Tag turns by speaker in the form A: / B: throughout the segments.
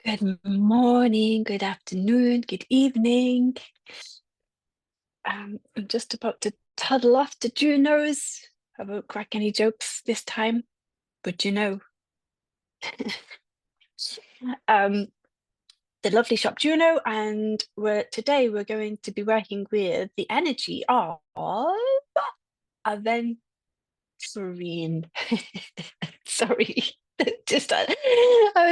A: Good morning, good afternoon, good evening. I'm just about to toddle off to Juno's. I won't crack any jokes this time, but um, the lovely shop Juno, and today we're going to be working with the energy of aventurine. Sorry. Just I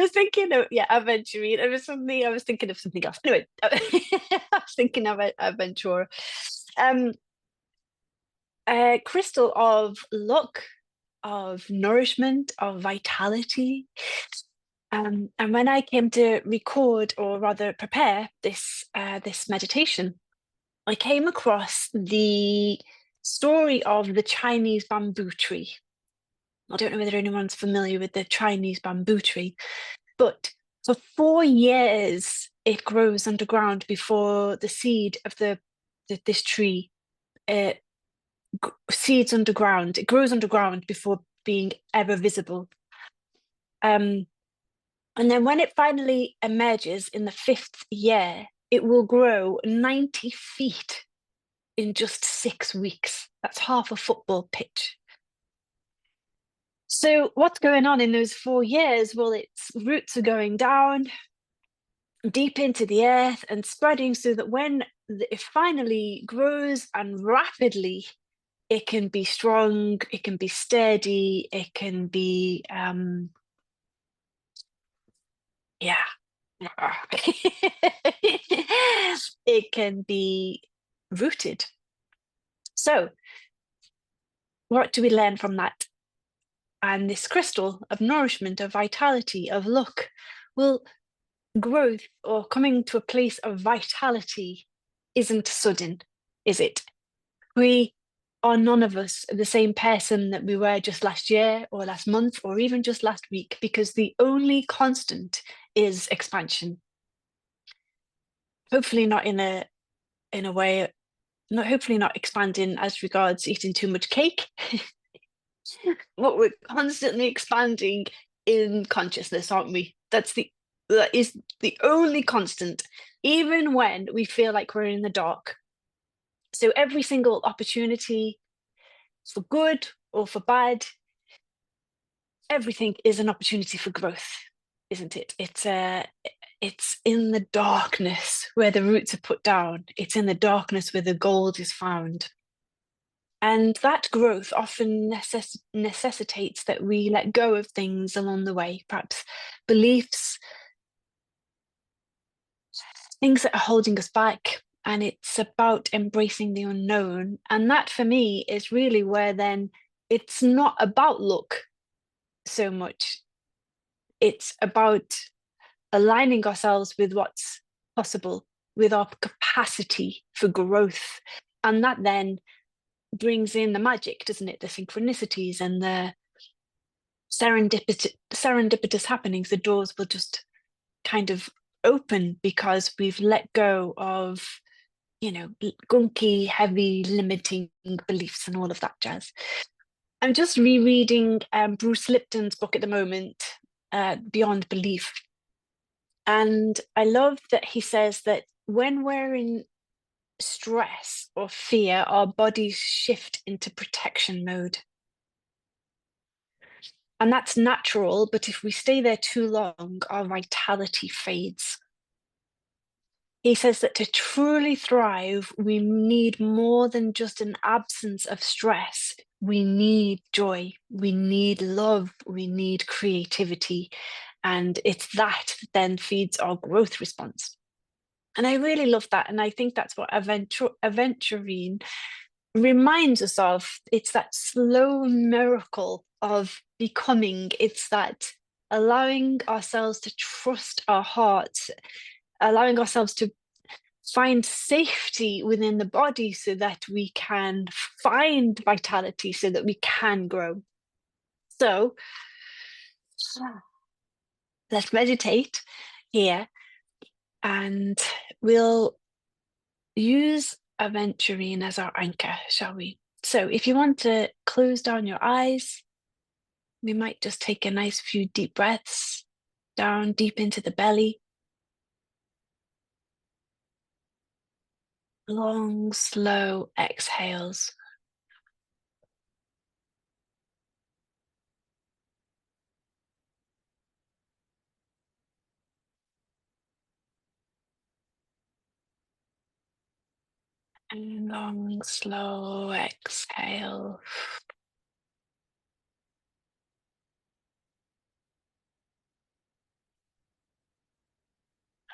A: was thinking of aventurine. I was thinking of something else. Anyway, I was thinking of adventure. Um, a crystal of luck, of nourishment, of vitality. And when I came to record, or rather prepare this meditation, I came across the story of the Chinese bamboo tree. I don't know whether anyone's familiar with the Chinese bamboo tree, but for 4 years it grows underground before the seed of this tree uh, seeds underground. It grows underground before being ever visible. Um, and then when it finally emerges in the fifth year, it will grow 90 feet in just 6 weeks. That's half a football pitch. So what's going on in those 4 years? Well, its roots are going down deep into the earth and spreading so that when it finally grows and rapidly, it can be strong, it can be steady, it can be yeah. It can be rooted. So, what do we learn from that? And this crystal of nourishment, of vitality, of luck, well, growth or coming to a place of vitality isn't sudden, is it? We are none of us the same person that we were just last year or last month or even just last week, because the only constant is expansion. Hopefully not in a way, not hopefully not expanding as regards eating too much cake. But we're constantly expanding in consciousness, aren't we? That is the only constant, even when we feel like we're in the dark. So every single opportunity, for good or for bad, everything is an opportunity for growth, isn't it? It's in the darkness where the roots are put down. It's in the darkness where the gold is found. And that growth often necessitates that we let go of things along the way, perhaps beliefs, things that are holding us back. And it's about embracing the unknown. And that for me is really where then it's not about luck so much. It's about aligning ourselves with what's possible, with our capacity for growth. And that then brings in the magic, doesn't it? The synchronicities and the serendipitous happenings. The doors will just kind of open because we've let go of, gunky, heavy, limiting beliefs and all of that jazz. I'm just rereading Bruce Lipton's book at the moment, Beyond Belief. And I love that he says that when we're in stress or fear, our bodies shift into protection mode. And that's natural, but if we stay there too long, our vitality fades. He says that to truly thrive, we need more than just an absence of stress. We need joy, we need love, we need creativity. And it's that then feeds our growth response. And I really love that. And I think that's what aventurine reminds us of. It's that slow miracle of becoming. It's that allowing ourselves to trust our hearts, allowing ourselves to find safety within the body so that we can find vitality, so that we can grow. So let's meditate here, and we'll use aventurine as our anchor, shall we? So if you want to close down your eyes, we might just take a nice few deep breaths. down deep into the belly. Long, slow exhales. And long, slow exhale.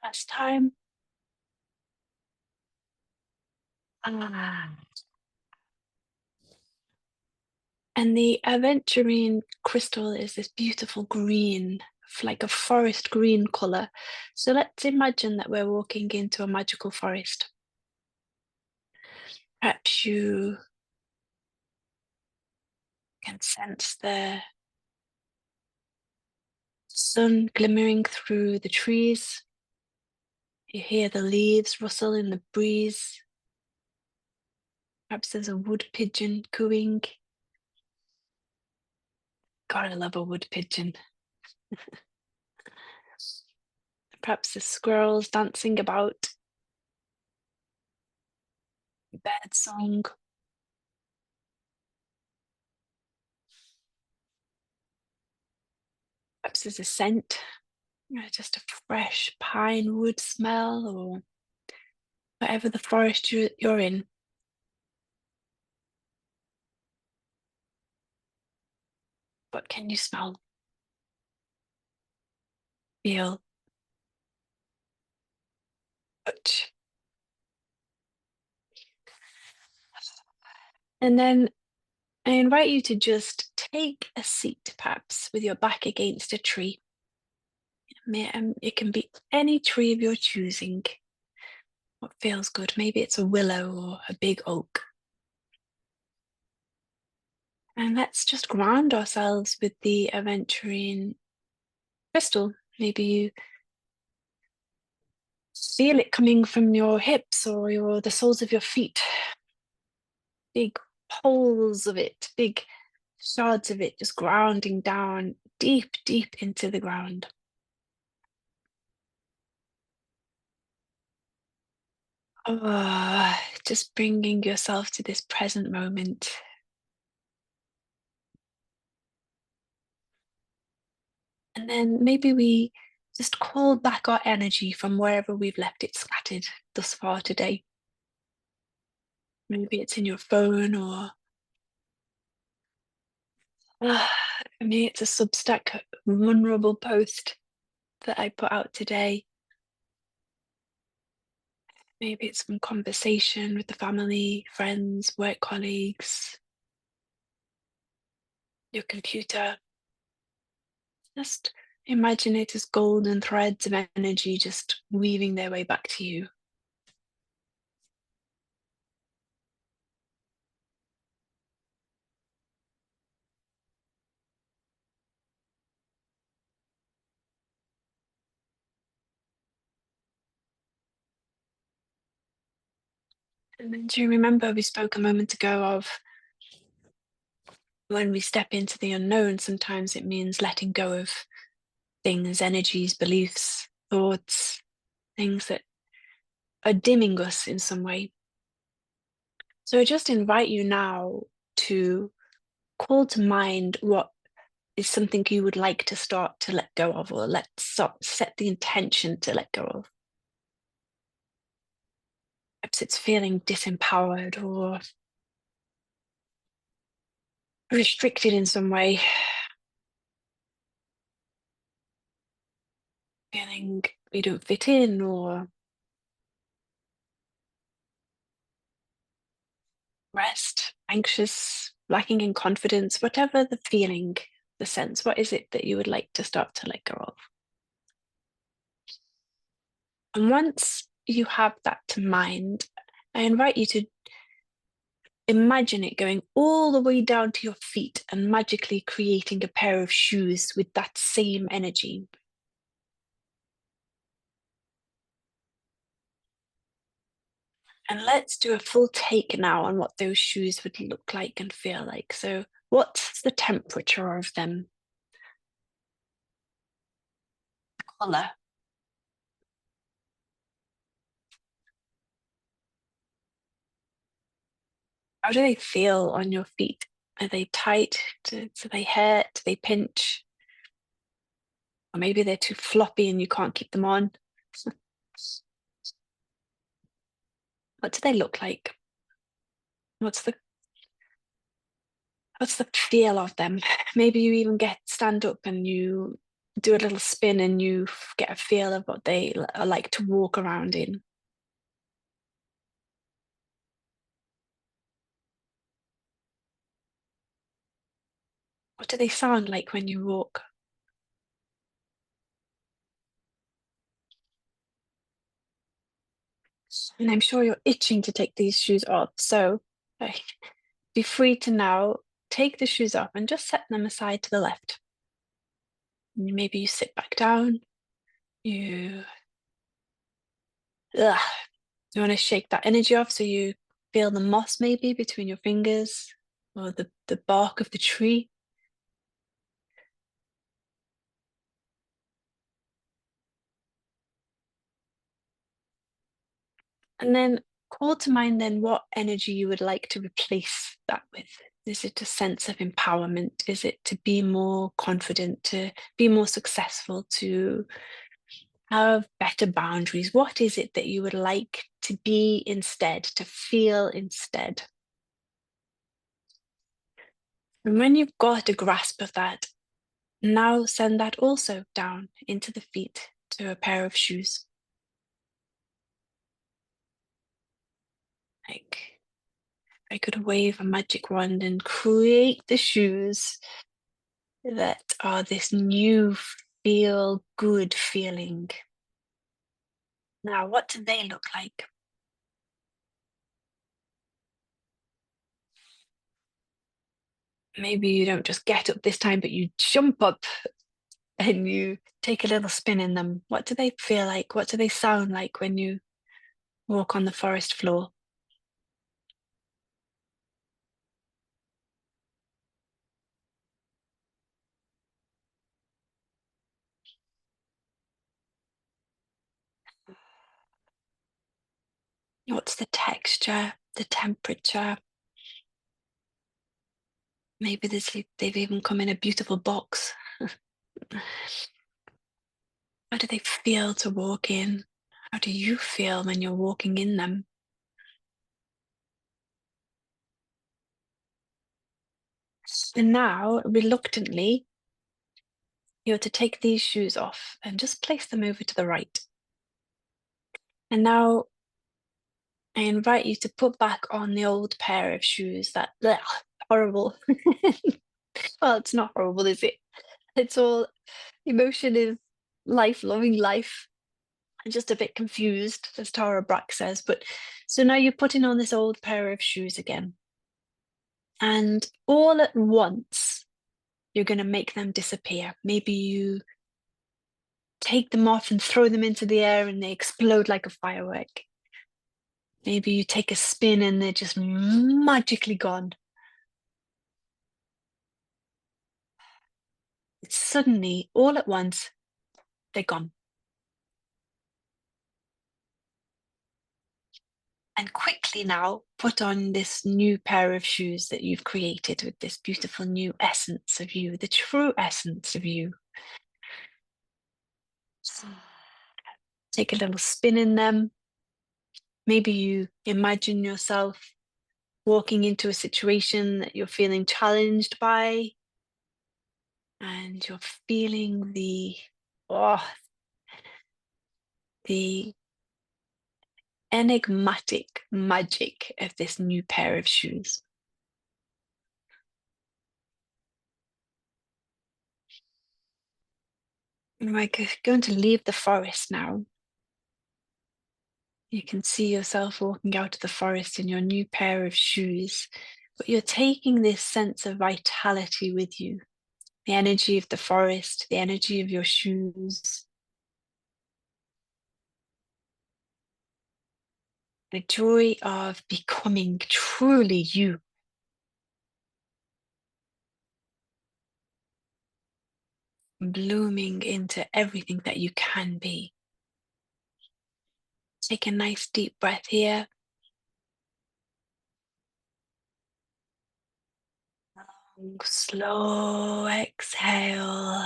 A: Last time. Ah. And the aventurine crystal is this beautiful green, like a forest green color. So let's imagine that we're walking into a magical forest. Perhaps you can sense the sun glimmering through the trees. You hear the leaves rustle in the breeze. Perhaps there's a wood pigeon cooing. God, I love a wood pigeon. Perhaps the squirrels dancing about. Bird song. Perhaps there's a scent, just a fresh pine wood smell, or whatever the forest you're in. What can you smell, feel, touch? And then I invite you to just take a seat, perhaps with your back against a tree. It can be any tree of your choosing. What feels good? Maybe it's a willow or a big oak. And let's just ground ourselves with the aventurine crystal. Maybe you feel it coming from your hips or the soles of your feet. Big poles of it, big shards of it just grounding down deep, deep into the ground. Oh, just bringing yourself to this present moment. And then maybe we just call back our energy from wherever we've left it scattered thus far today. Maybe it's in your phone, or maybe it's a Substack vulnerable post that I put out today. Maybe it's some conversation with the family, friends, work colleagues, your computer. Just imagine it as golden threads of energy just weaving their way back to you. And then do you remember we spoke a moment ago of when we step into the unknown, sometimes it means letting go of things, energies, beliefs, thoughts, things that are dimming us in some way. So I just invite you now to call to mind what is something you would like to start to let go of, or let's set the intention to let go of. Perhaps it's feeling disempowered or restricted in some way, feeling you don't fit in, or rest, anxious, lacking in confidence, whatever the feeling, the sense, what is it that you would like to start to let go of? And once you have that to mind, I invite you to imagine it going all the way down to your feet and magically creating a pair of shoes with that same energy. And let's do a full take now on what those shoes would look like and feel like. So, what's the temperature of them? color. How do they feel on your feet? Are they tight? Do they hurt? Do they pinch? Or maybe they're too floppy and you can't keep them on. What do they look like? What's the what's the feel of them? Maybe you even stand up and you do a little spin and you get a feel of what they are like to walk around in. What do they sound like when you walk? And I'm sure you're itching to take these shoes off. So be free to now take the shoes off and just set them aside to the left. And maybe you sit back down. You, ugh, you want to shake that energy off so you feel the moss maybe between your fingers or the bark of the tree. And then call to mind then what energy you would like to replace that with. Is it a sense of empowerment? Is it to be more confident, to be more successful, to have better boundaries? What is it that you would like to be instead, to feel instead? And when you've got a grasp of that, now send that also down into the feet to a pair of shoes. Like I could wave a magic wand and create the shoes that are this new feel good feeling. Now, what do they look like? Maybe you don't just get up this time, but you jump up and you take a little spin in them. What do they feel like? What do they sound like when you walk on the forest floor? What's the texture, the temperature? Maybe they've even come in a beautiful box. How do they feel to walk in? How do you feel when you're walking in them? And now, reluctantly, you're to take these shoes off and just place them over to the right. And now I invite you to put back on the old pair of shoes that blech, horrible. Well, it's not horrible, is it? It's all emotion is life, loving life. I'm just a bit confused, as Tara Brack says. But so now you're putting on this old pair of shoes again. And all at once, you're going to make them disappear. Maybe you take them off and throw them into the air and they explode like a firework. Maybe you take a spin and they're just magically gone. It's suddenly, all at once, they're gone. And quickly now, put on this new pair of shoes that you've created with this beautiful new essence of you, the true essence of you. Take a little spin in them. Maybe you imagine yourself walking into a situation that you're feeling challenged by, and you're feeling oh, the enigmatic magic of this new pair of shoes. We're going to leave the forest now. You can see yourself walking out of the forest in your new pair of shoes, but you're taking this sense of vitality with you, the energy of the forest, the energy of your shoes, the joy of becoming truly you. blooming into everything that you can be. Take a nice deep breath here. Slow exhale.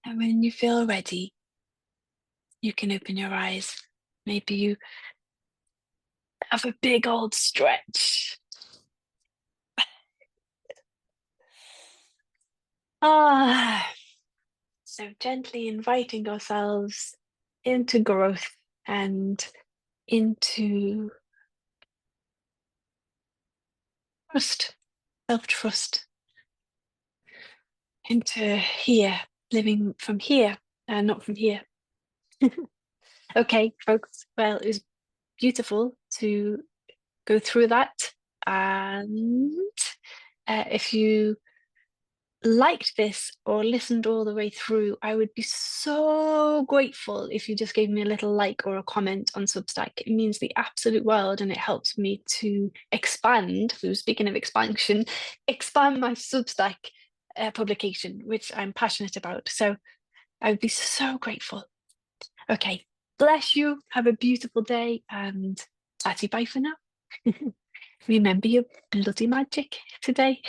A: And when you feel ready, you can open your eyes. Maybe you have a big old stretch. Ah, so gently inviting ourselves into growth and into trust, self-trust, into here, living from here, and not from here. Okay, folks. Well, it was beautiful to go through that. And if you liked this or listened all the way through, I would be so grateful if you just gave me a little like or a comment on Substack. It means the absolute world and it helps me to expand. We were speaking of expansion, expand my Substack publication, which I'm passionate about. So I would be so grateful. Okay, bless you. Have a beautiful day and tatty bye for now. Remember your bloody magic today.